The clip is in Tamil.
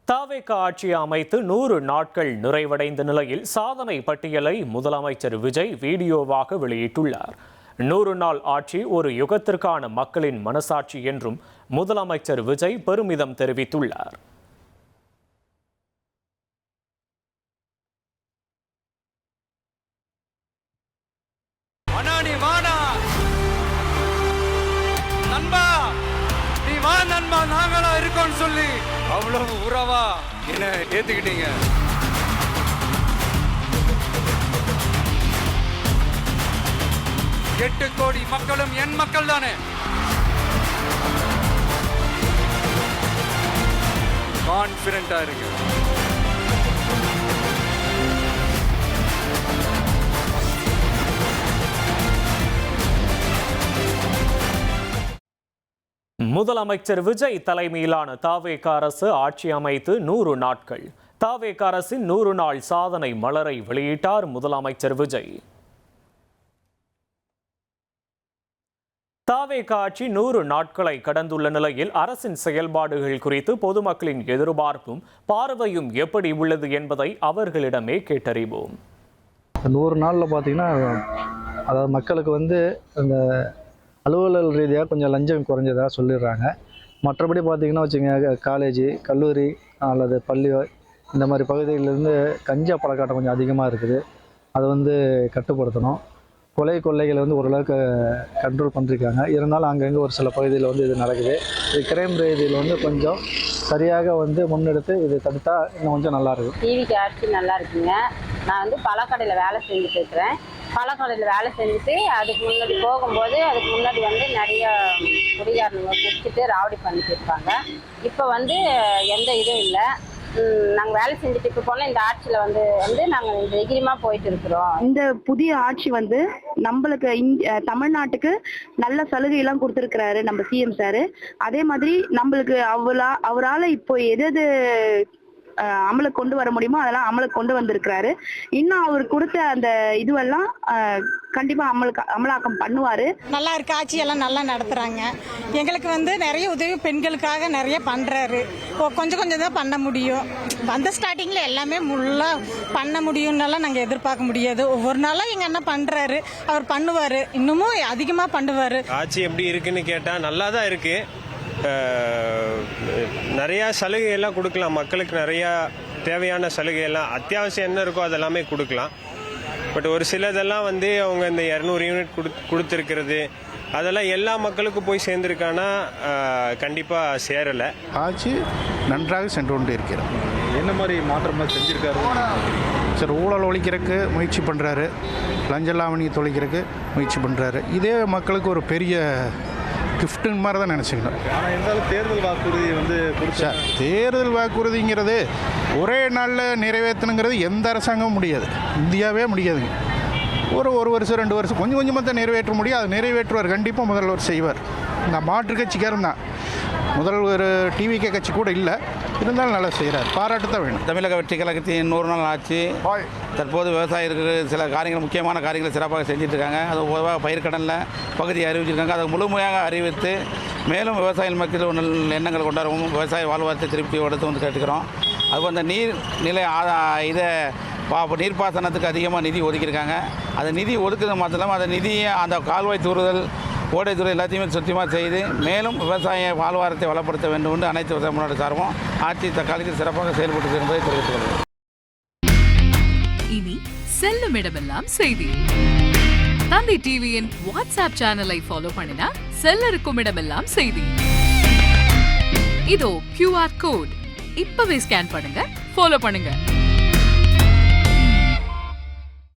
தாவேக ஆட்சி அமைத்து 100 நாட்கள் நிறைவடைந்த நிலையில் சாதனை பட்டியலை முதலமைச்சர் விஜய் வீடியோவாக வெளியிட்டுள்ளார். 100 நாள் ஆட்சி ஒரு யுகத்திற்கான மக்களின் மனசாட்சி என்றும் முதலமைச்சர் விஜய் பெருமிதம் தெரிவித்துள்ளார். நாங்களா இருக்கோம் சொல்லி அவ்வளவு உறவா என்ன ஏத்துக்கிட்டீங்க. எட்டு கோடி மக்களும் என் மக்கள் தானே. கான்பிடண்டா இருக்கு. முதலமைச்சர் விஜய் தலைமையிலான தாவேக அரசு ஆட்சி அமைத்து 100 நாட்கள். தாவேக அரசின் 100 நாள் சாதனை மலரை வெளியிட்டார் முதலமைச்சர் விஜய். தாவேக ஆட்சி 100 நாட்களை கடந்துள்ள நிலையில் அரசின் செயல்பாடுகள் குறித்து பொதுமக்களின் எதிர்பார்ப்பும் பார்வையும் எப்படி உள்ளது என்பதை அவர்களிடமே கேட்டறிவோம். 100 நாளில் பார்த்தீங்கன்னா, அதாவது மக்களுக்கு இந்த அலுவலக ரீதியாக கொஞ்சம் லஞ்சம் குறைஞ்சதாக சொல்லிடுறாங்க. மற்றபடி பார்த்திங்கன்னா வச்சுங்க, காலேஜ், கல்லூரி அல்லது பள்ளி இந்த மாதிரி பகுதிகளிலேருந்து கஞ்சா பழக்காட்டம் கொஞ்சம் அதிகமாக இருக்குது. அதை கட்டுப்படுத்தணும். கொள்ளைகளை ஓரளவுக்கு கண்ட்ரோல் பண்ணிருக்காங்க. இருந்தாலும் அங்கங்கே ஒரு சில பகுதியில் இது நடக்குது. இது கிரைம் ரீதியில் கொஞ்சம் சரியாக முன்னெடுத்து இது தடுத்தா இன்னும் கொஞ்சம் நல்லாயிருக்கும். டிவிக்கு ஆட்சி நல்லா இருக்குங்க. நான் பழக்கடையில் வேலை செஞ்சுட்டு இருக்கிறேன். பழக்கடையில் வேலை செஞ்சுட்டு அதுக்கு முன்னாடி போகும்போது நிறைய குடிகாரனுங்க குடிச்சிட்டு ராவடி பண்ணிட்டு இருப்பாங்க. இப்போ எந்த இதுவும் இல்லை. நாங்கள் வேலை செஞ்சுட்டு இப்போ போனால் இந்த ஆட்சியில் நாங்கள் தைரியமாக போயிட்டு இருக்கிறோம். இந்த புதிய ஆட்சி நம்மளுக்கு தமிழ்நாட்டுக்கு நல்ல சலுகையெல்லாம் கொடுத்துருக்கிறாரு நம்ம சிஎம் சார். அதே மாதிரி நம்மளுக்கு அவரால் இப்போ எது அமலுக்கு கொண்டு வர முடியுமோ அதெல்லாம் அமலுக்கு கொண்டு வந்திருக்கிறாரு. இன்னும் அவர் கொடுத்த அந்த இதுவெல்லாம் கண்டிப்பா அமலாக்கம் பண்ணுவாரு. நல்லா இருக்கு. ஆட்சியெல்லாம் நல்லா நடத்துறாங்க. எங்களுக்கு நிறைய உதவி பெண்களுக்காக நிறைய பண்றாரு. கொஞ்சம் கொஞ்சம் தான் பண்ண முடியும். வந்த ஸ்டார்டிங்ல எல்லாமே முள்ளா பண்ண முடியும்னால நாங்க எதிர்பார்க்க முடியாது. ஒவ்வொரு நாளும் எங்க அண்ணா பண்றாரு. அவர் பண்ணுவாரு. இன்னமும் அதிகமா பண்ணுவாரு. ஆட்சி எப்படி இருக்குன்னு கேட்டா நல்லா தான் இருக்கு. நிறையா சலுகையெல்லாம் கொடுக்கலாம். மக்களுக்கு நிறையா தேவையான சலுகையெல்லாம் அத்தியாவசியம் என்ன இருக்கோ அதெல்லாமே கொடுக்கலாம். பட் ஒரு சிலதெல்லாம் அவங்க இந்த 200 யூனிட் கொடுத்துருக்கிறது அதெல்லாம் எல்லா மக்களுக்கும் போய் சேர்ந்துருக்கானா கண்டிப்பாக சேரலை. ஆட்சி நன்றாக சென்று கொண்டு இருக்கிறார். என்ன மாதிரி மாற்றமாக செஞ்சுருக்காரு சார்? ஊழல் ஒழிக்கிறதுக்கு முயற்சி பண்ணுறாரு. லஞ்ச லாவணியை தொலைக்கிறதுக்கு முயற்சி பண்ணுறாரு. இதே மக்களுக்கு ஒரு பெரிய கிஃப்ட்டுன்னு மாதிரி தான் நினச்சிக்கணும். ஆனால் இருந்தாலும் தேர்தல் வாக்குறுதி கொடுத்தா தேர்தல் வாக்குறுதிங்கிறது ஒரே நாளில் நிறைவேற்றணுங்கிறது எந்த அரசாங்கமும் முடியாது. இந்தியாவே முடியாதுங்க. ஒரு வருஷம் 2 வருஷம் கொஞ்சம் கொஞ்சமாக தான் நிறைவேற்ற முடியும். அது நிறைவேற்றுவார். கண்டிப்பாக முதல்வர் செய்வார். இந்த மாற்று கட்சிக்காரன் தான். முதல்வர் டிவிகே கட்சி கூட இல்லை. இருந்தாலும் நல்லா செய்கிறார். பாராட்டு தான் வேணும். தமிழக வெற்றி கழகத்தின் 100 நாள் ஆட்சி தற்போது விவசாயிகளுக்கு சில காரியங்கள், முக்கியமான காரியங்களை சிறப்பாக செஞ்சுட்டு இருக்காங்க. அது பொதுவாக பயிர்க்கடனில் பகுதியை அறிவிச்சிருக்காங்க. அதை முழுமையாக அறிவித்து மேலும் விவசாயிகள் மக்கள் எண்ணங்கள் கொண்டாடுவோம். விவசாய வாழ்வாரத்தை திருப்பி எடுத்து கேட்டுக்கிறோம். அதுபோல் இந்த நீர்நிலை நீர்ப்பாசனத்துக்கு அதிகமாக நிதி ஒதுக்கியிருக்காங்க. அந்த நிதி ஒதுக்குறது மட்டும் இல்லாமல் அந்த நிதியை அந்த கால்வாய் தூறுதல், ஓடைத்துறை எல்லாத்தையுமே சுத்தமாக செய்து மேலும் விவசாய வாழ்வாரத்தை வளப்படுத்த வேண்டும் என்று அனைத்து விவசாய முன்னோடி சார்பும் ஆட்சி தக்காளிக்கு சிறப்பாக செயல்பட்டு என்பதை தெரிவித்துக் கொள்கிறேன். இனி செல்லும் இடமெல்லாம் செய்தி. தந்தி டிவியின் வாட்ஸ்அப் சேனலை ஃபாலோ பண்ணினா செல்லருக்கும் இடமெல்லாம் செய்தி. இதோ QR கோட் இப்பவே ஸ்கேன் பண்ணுங்க, ஃபாலோ பண்ணுங்க.